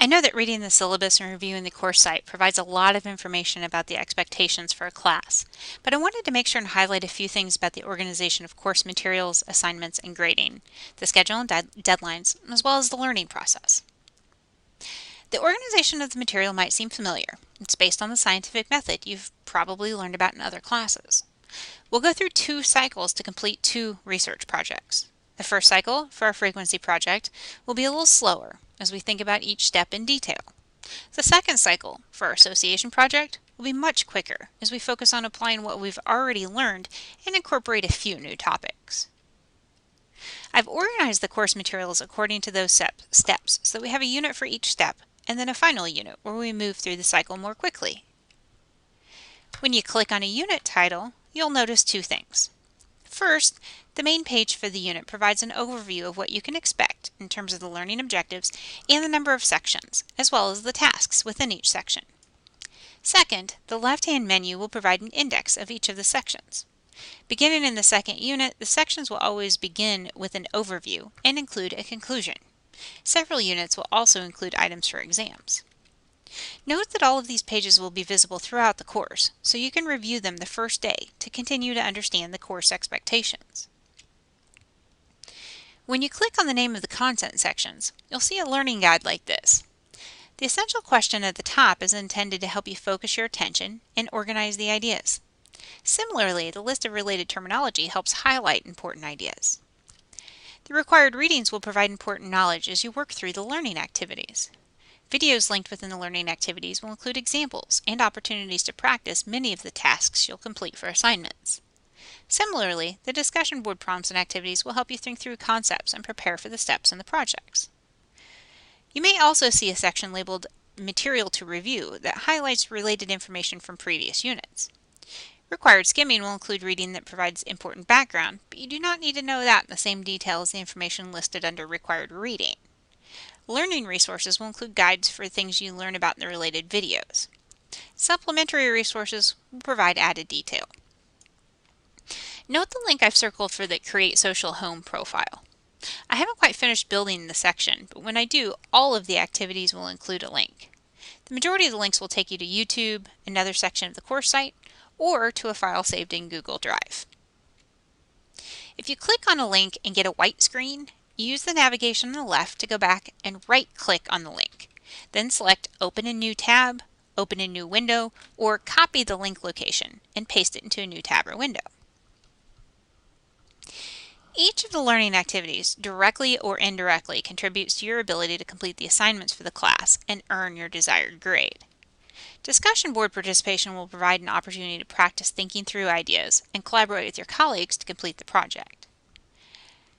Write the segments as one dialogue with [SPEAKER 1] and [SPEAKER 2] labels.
[SPEAKER 1] I know that reading the syllabus and reviewing the course site provides a lot of information about the expectations for a class, but I wanted to make sure and highlight a few things about the organization of course materials, assignments, and grading, the schedule and deadlines, as well as the learning process. The organization of the material might seem familiar. It's based on the scientific method you've probably learned about in other classes. We'll go through 2 cycles to complete 2 research projects. The first cycle, for our frequency project, will be a little slower as we think about each step in detail. The second cycle, for our association project, will be much quicker as we focus on applying what we've already learned and incorporate a few new topics. I've organized the course materials according to those steps so that we have a unit for each step and then a final unit where we move through the cycle more quickly. When you click on a unit title, you'll notice 2 things. First, the main page for the unit provides an overview of what you can expect in terms of the learning objectives and the number of sections, as well as the tasks within each section. Second, the left-hand menu will provide an index of each of the sections. Beginning in the second unit, the sections will always begin with an overview and include a conclusion. Several units will also include items for exams. Note that all of these pages will be visible throughout the course, so you can review them the first day to continue to understand the course expectations. When you click on the name of the content sections, you'll see a learning guide like this. The essential question at the top is intended to help you focus your attention and organize the ideas. Similarly, the list of related terminology helps highlight important ideas. The required readings will provide important knowledge as you work through the learning activities. Videos linked within the learning activities will include examples and opportunities to practice many of the tasks you'll complete for assignments. Similarly, the discussion board prompts and activities will help you think through concepts and prepare for the steps in the projects. You may also see a section labeled Material to Review that highlights related information from previous units. Required skimming will include reading that provides important background, but you do not need to know that in the same detail as the information listed under required reading. Learning resources will include guides for things you learn about in the related videos. Supplementary resources will provide added detail. Note the link I've circled for the Create Social Home profile. I haven't quite finished building the section, but when I do, all of the activities will include a link. The majority of the links will take you to YouTube, another section of the course site, or to a file saved in Google Drive. If you click on a link and get a white screen, use the navigation on the left to go back and right-click on the link. Then select Open a New Tab, Open a New Window, or copy the link location and paste it into a new tab or window. Each of the learning activities, directly or indirectly, contributes to your ability to complete the assignments for the class and earn your desired grade. Discussion board participation will provide an opportunity to practice thinking through ideas and collaborate with your colleagues to complete the project.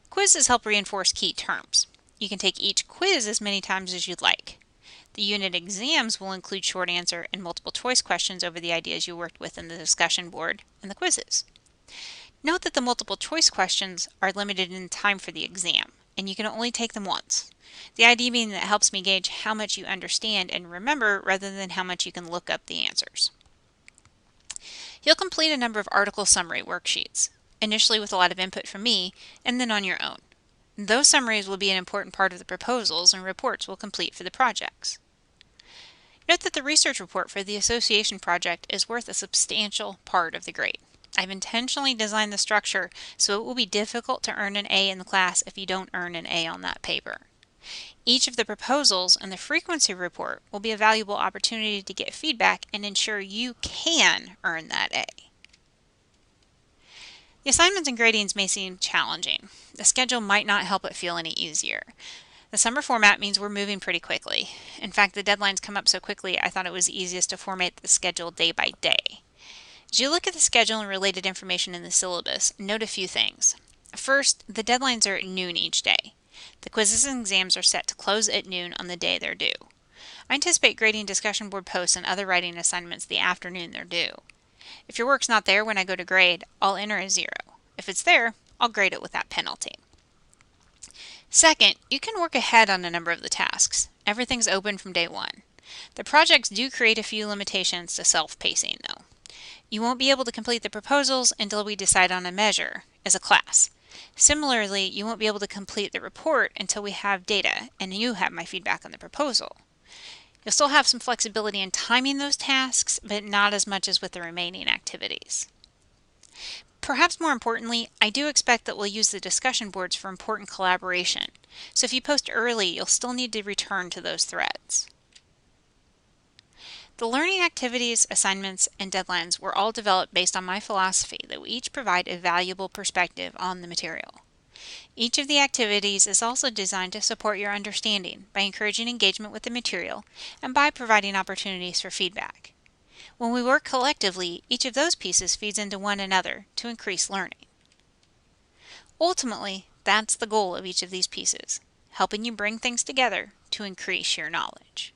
[SPEAKER 1] Quizzes help reinforce key terms. You can take each quiz as many times as you'd like. The unit exams will include short answer and multiple choice questions over the ideas you worked with in the discussion board and the quizzes. Note that the multiple choice questions are limited in time for the exam, and you can only take them once. The idea being that it helps me gauge how much you understand and remember rather than how much you can look up the answers. You'll complete a number of article summary worksheets, initially with a lot of input from me, and then on your own. Those summaries will be an important part of the proposals and reports we'll complete for the projects. Note that the research report for the association project is worth a substantial part of the grade. I've intentionally designed the structure so it will be difficult to earn an A in the class if you don't earn an A on that paper. Each of the proposals and the frequency report will be a valuable opportunity to get feedback and ensure you can earn that A. The assignments and gradings may seem challenging. The schedule might not help it feel any easier. The summer format means we're moving pretty quickly. In fact, the deadlines come up so quickly I thought it was easiest to format the schedule day by day. As you look at the schedule and related information in the syllabus, note a few things. First, the deadlines are at noon each day. The quizzes and exams are set to close at noon on the day they're due. I anticipate grading discussion board posts and other writing assignments the afternoon they're due. If your work's not there when I go to grade, I'll enter a 0. If it's there, I'll grade it with that penalty. Second, you can work ahead on a number of the tasks. Everything's open from day 1. The projects do create a few limitations to self-pacing, though. You won't be able to complete the proposals until we decide on a measure as a class. Similarly, you won't be able to complete the report until we have data and you have my feedback on the proposal. You'll still have some flexibility in timing those tasks, but not as much as with the remaining activities. Perhaps more importantly, I do expect that we'll use the discussion boards for important collaboration. So if you post early, you'll still need to return to those threads. The learning activities, assignments, and deadlines were all developed based on my philosophy that we each provide a valuable perspective on the material. Each of the activities is also designed to support your understanding by encouraging engagement with the material and by providing opportunities for feedback. When we work collectively, each of those pieces feeds into one another to increase learning. Ultimately, that's the goal of each of these pieces, helping you bring things together to increase your knowledge.